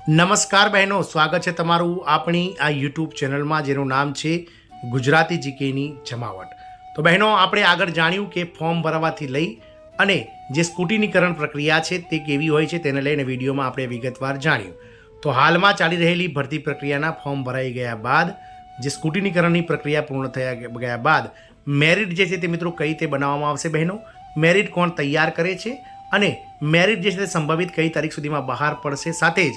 નમસ્કાર બહેનો, સ્વાગત છે તમારું આપણી આ યુટ્યુબ ચેનલમાં જેનું નામ છે ગુજરાતી જીકેની જમાવટ. તો બહેનો, આપણે આગળ જાણ્યું કે ફોર્મ ભરવાથી લઈ અને જે સ્કૂટીનીકરણ પ્રક્રિયા છે તે કેવી હોય છે તેને લઈને વિડીયોમાં આપણે વિગતવાર જાણ્યું. તો હાલમાં ચાલી રહેલી ભરતી પ્રક્રિયાના ફોર્મ ભરાઈ ગયા બાદ જે સ્કૂટીનીકરણની પ્રક્રિયા પૂર્ણ ગયા બાદ મેરિટ જે છે તે મિત્રો કઈ રીતે બનાવવામાં આવશે બહેનો, મેરિટ કોણ તૈયાર કરે છે અને મેરિટ જે છે તે સંભવિત કઈ તારીખ સુધીમાં બહાર પડશે, સાથે જ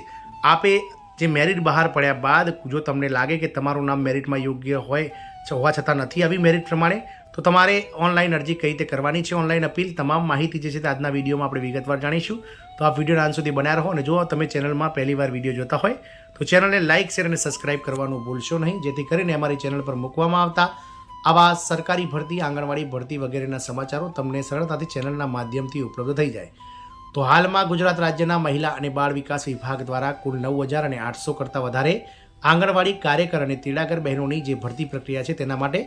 આપે જે મેરિટ બહાર પડ્યા બાદ જો તમને લાગે કે તમારું નામ મેરિટમાં યોગ્ય હોવા છતાં નથી આવી મેરિટ પ્રમાણે, તો તમારે ઓનલાઈન અરજી કઈ રીતે કરવાની છે, ઓનલાઈન અપીલ, તમામ માહિતી જે છે તે આજના વિડીયોમાં આપણે વિગતવાર જાણીશું. તો આ વિડીયો અંત સુધી બન્યા રહો અને જો તમે ચેનલમાં પહેલીવાર વિડીયો જોતા હોય તો ચેનલને લાઇક, શેર અને સબસ્ક્રાઇબ કરવાનું ભૂલશો નહીં, જેથી કરીને અમારી ચેનલ પર મૂકવામાં આવતા આવા સરકારી ભરતી, આંગણવાડી ભરતી વગેરેના સમાચારો તમને સરળતાથી ચેનલના માધ્યમથી ઉપલબ્ધ થઈ જાય. તો હાલમાં ગુજરાત રાજ્યના મહિલા અને બાળ વિકાસ વિભાગ દ્વારા કુલ 9,800 કરતાં વધારે આંગણવાડી કાર્યકર અને તેડાગર બહેનોની જે ભરતી પ્રક્રિયા છે તેના માટે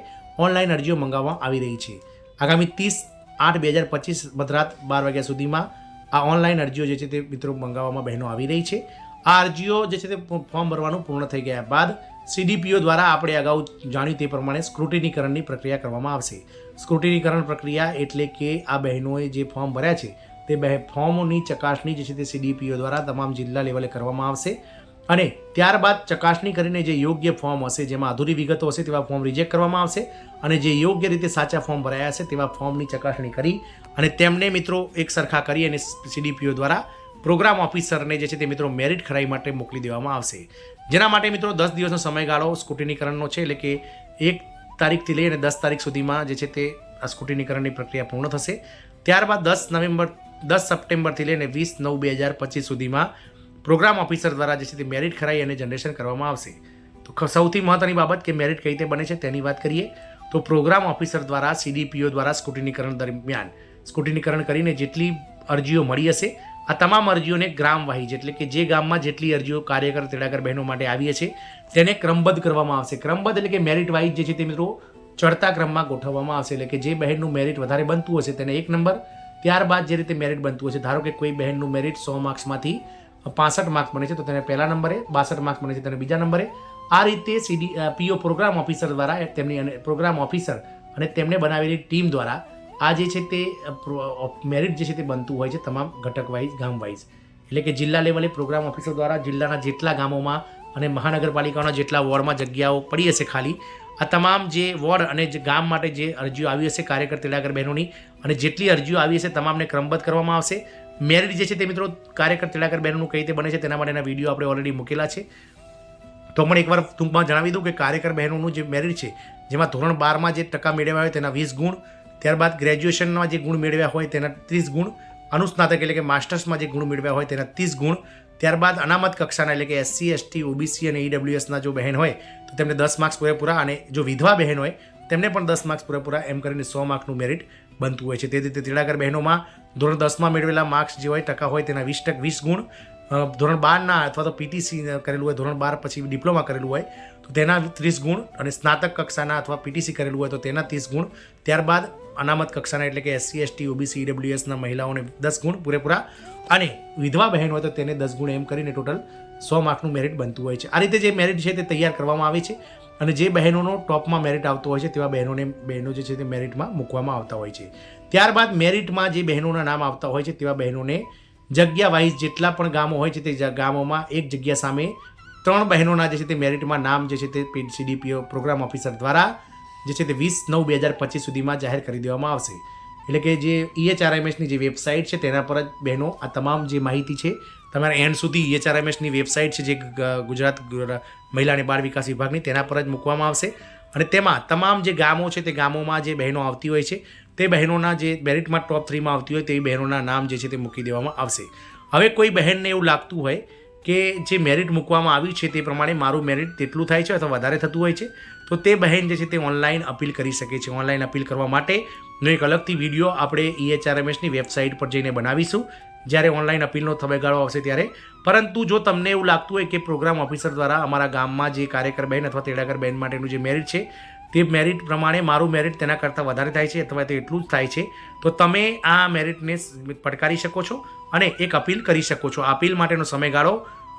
ઓનલાઈન અરજીઓ મંગાવવામાં આવી રહી છે. આગામી 30/8/2025 મધરાત 12 વાગ્યા સુધીમાં આ ઓનલાઈન અરજીઓ જે છે તે મિત્રો મંગાવવામાં બહેનો આવી રહી છે. આ અરજીઓ જે છે તે ફોર્મ ભરવાનું પૂર્ણ થઈ ગયા બાદ CDPO દ્વારા આપણે અગાઉ જાણ્યું તે પ્રમાણે સ્ક્રુટિનીકરણની પ્રક્રિયા કરવામાં આવશે. સ્ક્રુટિનીકરણ પ્રક્રિયા એટલે કે આ બહેનોએ જે ફોર્મ ભર્યા છે તે ફોર્મોની ચકાસણી જે છે તે CDPO દ્વારા તમામ જિલ્લા લેવલે કરવામાં આવશે અને ત્યારબાદ ચકાસણી કરીને જે યોગ્ય ફોર્મ હશે, જેમાં અધૂરી વિગતો હશે તેવા ફોર્મ રિજેક્ટ કરવામાં આવશે અને જે યોગ્ય રીતે સાચા ફોર્મ ભરાયા હશે તેવા ફોર્મની ચકાસણી કરી અને તેમને મિત્રો એક સરખા કરી અને CDPO દ્વારા પ્રોગ્રામ ઓફિસરને જે છે તે મિત્રો મેરિટ ખરાઈ માટે મોકલી દેવામાં આવશે. જેના માટે મિત્રો 10 દિવસનો સમયગાળો સ્કૂટીનીકરણનો છે, એટલે કે 1 તારીખથી લઈને 10 તારીખ સુધીમાં જે છે તે આ સ્કૂટીનીકરણની પ્રક્રિયા પૂર્ણ થશે. ત્યારબાદ 10 સપ્ટેમ્બરથી લઈને 20/9/2025 સુધીમાં પ્રોગ્રામ ઓફિસર દ્વારા જે છે તે મેરિટ ખરાઈ અને જનરેશન કરવામાં આવશે. તો સૌથી મહત્વની બાબત કે મેરિટ કઈ રીતે બને છે તેની વાત કરીએ તો પ્રોગ્રામ ઓફિસર દ્વારા CDPO દ્વારા સ્કૂટીનીકરણ દરમિયાન સ્કૂટીનીકરણ કરીને જેટલી અરજીઓ મળી હશે આ તમામ અરજીઓને ગ્રામ વાઇઝ, એટલે કે જે ગામમાં જેટલી અરજીઓ કાર્યકર તેડાગર બહેનો માટે આવી છે તેને ક્રમબદ્ધ કરવામાં આવશે. ક્રમબદ્ધ એટલે કે મેરિટ વાઇઝ જે છે તે મિત્રો ચડતા ક્રમમાં ગોઠવવામાં આવશે. એટલે કે જે બહેનનું મેરિટ વધારે બનતું હશે તેને 1 નંબર, ત્યારબાદ જે રીતે મેરિટ બનતું હશે, ધારો કે કોઈ બહેનનું મેરિટ 100 માર્ક્સમાંથી 65 માર્ક્સ બને છે તો તેને પહેલા નંબરે, 62 માર્ક્સ બને છે તેને બીજા નંબરે. આ રીતે CDPO પ્રોગ્રામ ઓફિસર દ્વારા તેમની પ્રોગ્રામ ઓફિસર અને તેમને બનાવેલી ટીમ દ્વારા આ જે છે તે મેરિટ જે છે તે બનતું હોય છે તમામ ઘટક વાઇઝ, ગામ વાઇઝ. એટલે કે જિલ્લા લેવલે પ્રોગ્રામ ઓફિસર દ્વારા જિલ્લાના જેટલા ગામોમાં અને મહાનગરપાલિકાના જેટલા વોર્ડમાં જગ્યાઓ પડી હશે ખાલી, આ તમામ જે વોર્ડ અને જે ગામ માટે જે અરજીઓ આવી હશે કાર્યકર તેડાગર બહેનોની અને જેટલી અરજીઓ આવી હશે તમામને ક્રમબદ્ધ કરવામાં આવશે. મેરિટ જે છે તે મિત્રો કાર્યકર તેડાગર બહેનોનું કઈ રીતે બને છે તેના માટેના વિડીયો આપણે ઓલરેડી મૂકેલા છે. તો પણ એકવાર ટૂંકમાં જણાવી દઉં કે કાર્યકર બહેનોનું જે મેરિટ છે જેમાં ધોરણ 12માં જે ટકા મેળવ્યા હોય તેના 20 ગુણ, ત્યારબાદ ગ્રેજ્યુએશનમાં જે ગુણ મેળવ્યા હોય તેના 30 ગુણ, અનુસ્નાતક એટલે કે માસ્ટર્સમાં જે ગુણ મેળવ્યા હોય તેના 30 ગુણ, ત્યારબાદ અનામત કક્ષાના એટલે કે SC, ST, OBC અને EWSના જો બહેન હોય તો તેમને 10 માર્ક્સ પૂરેપૂરા અને જો વિધવા બહેન હોય તેમને પણ 10 માર્ક્સ પૂરેપૂરા, એમ કરીને 100 માર્કનું મેરિટ બનતું હોય છે. તે રીતે તેડાગર બહેનોમાં ધોરણ 10માં મેળવેલા માર્ક્સ જે હોય ટકા હોય તેના 20 ગુણ, ધોરણ 12ના અથવા તો PTC કરેલું હોય, ધોરણ 12 પછી ડિપ્લોમા કરેલું હોય તો તેના 30 ગુણ અને સ્નાતક કક્ષાના અથવા PTC કરેલું હોય તો તેના 30 ગુણ, ત્યારબાદ અનામત કક્ષાના એટલે કે SC, ST, OBC, EWSના મહિલાઓને 10 ગુણ પૂરેપૂરા અને વિધવા બહેન હોય તો તેને 10 ગુણ, એમ કરીને ટોટલ 100 માર્કનું મેરિટ બનતું હોય છે. આ રીતે જે મેરિટ છે તે તૈયાર કરવામાં આવે છે અને જે બહેનોનો ટોપમાં મેરિટ આવતો હોય છે તેવા બહેનો જે છે તે મેરિટમાં મૂકવામાં આવતા હોય છે. ત્યારબાદ મેરિટમાં જે બહેનોના નામ આવતા હોય છે તેવા બહેનોને જગ્યા વાઇઝ જેટલા પણ ગામો હોય છે તે ગામોમાં એક જગ્યા સામે 3 બહેનોના જે છે તે મેરિટમાં નામ જે છે તે CDPO પ્રોગ્રામ ઓફિસર દ્વારા જે છે તે 20/9/2025 સુધીમાં જાહેર કરી દેવામાં આવશે. એટલે કે જે EHRMSની જે વેબસાઇટ છે તેના પર જ બહેનો આ તમામ જે માહિતી છે તમારે એન્ડ સુધી EHRMSની વેબસાઇટ છે જે ગુજરાત મહિલા અને બાળ વિકાસ વિભાગની, તેના પર જ મૂકવામાં આવશે અને તેમાં તમામ જે ગામો છે તે ગામોમાં જે બહેનો આવતી હોય છે તે બહેનોના જે મેરિટમાં ટોપ 3માં આવતી હોય તેવી બહેનોના નામ જે છે તે મૂકી દેવામાં આવશે. હવે કોઈ બહેનને એવું લાગતું હોય કે જે મેરિટ મૂકવામાં આવ્યું છે તે પ્રમાણે મારું મેરિટ તેટલું થાય છે અથવા વધારે થતું હોય છે તો તે બહેન જે છે તે ઓનલાઈન અપીલ કરી શકે છે. ઓનલાઈન અપીલ કરવા માટેનો એક અલગથી વિડીયો આપણે EHRMSની વેબસાઇટ પર જઈને બનાવીશું જ્યારે ઓનલાઈન અપીલનો સમયગાળો આવશે ત્યારે. પરંતુ જો તમને એવું લાગતું હોય કે પ્રોગ્રામ ઓફિસર દ્વારા અમારા ગામમાં જે કાર્યકર બહેન અથવા તેડાગર બહેન માટેનું જે મેરિટ છે તે મેરિટ પ્રમાણે મારું મેરિટ તેના કરતાં વધારે થાય છે અથવા તે એટલું જ થાય છે તો તમે આ મેરિટને પડકારી શકો છો અને એક અપીલ કરી શકો છો. અપીલ માટેનો સમયગાળો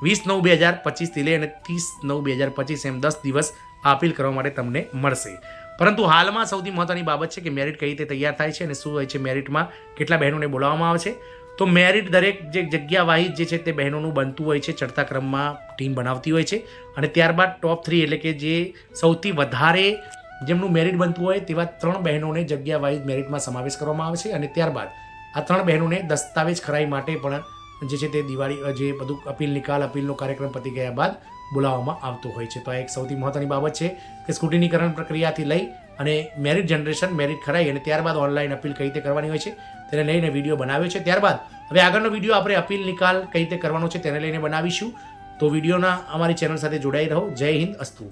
20/9/2025થી લઈ અને 30/9/2025 એમ 10 દિવસ આ અપીલ કરવા માટે તમને મળશે. પરંતુ હાલમાં સૌથી મહત્વની બાબત છે કે મેરિટ કઈ રીતે તૈયાર થાય છે અને શું હોય છે મેરિટમાં, કેટલા બહેનોને બોલાવવામાં આવે છે. તો મેરિટ દરેક જે જગ્યા વાઇઝ જે છે તે બહેનોનું બનતું હોય છે, ચડતા ક્રમમાં ટીમ બનાવતી હોય છે અને ત્યારબાદ ટોપ 3 એટલે કે જે સૌથી વધારે જેમનું મેરિટ બનતું હોય તેવા 3 બહેનોને જગ્યા વાઇઝ મેરિટમાં સમાવેશ કરવામાં આવે છે અને ત્યારબાદ આ 3 બહેનોને દસ્તાવેજ ખરાઈ માટે પણ જે છે તે દિવાળી જે બધું અપીલનો કાર્યક્રમ પતી ગયા બાદ બોલાવવામાં આવતો હોય છે. તો આ એક સૌથી મહત્વની બાબત છે કે સ્કૂટીનીકરણ પ્રક્રિયાથી લઈ અને મેરિટ જનરેશન, મેરિટ ખરાઈ અને ત્યારબાદ ઓનલાઈન અપીલ કઈ રીતે કરવાની હોય છે તેને લઈને વિડીયો બનાવ્યો છે. ત્યારબાદ હવે આગળનો વિડીયો આપણે અપીલ નિકાલ કઈ રીતે કરવાનો છે તેને લઈને બનાવીશું. તો વિડીયોના અમારી ચેનલ સાથે જોડાઈ રહો. જય હિન્દ, અસ્તુ.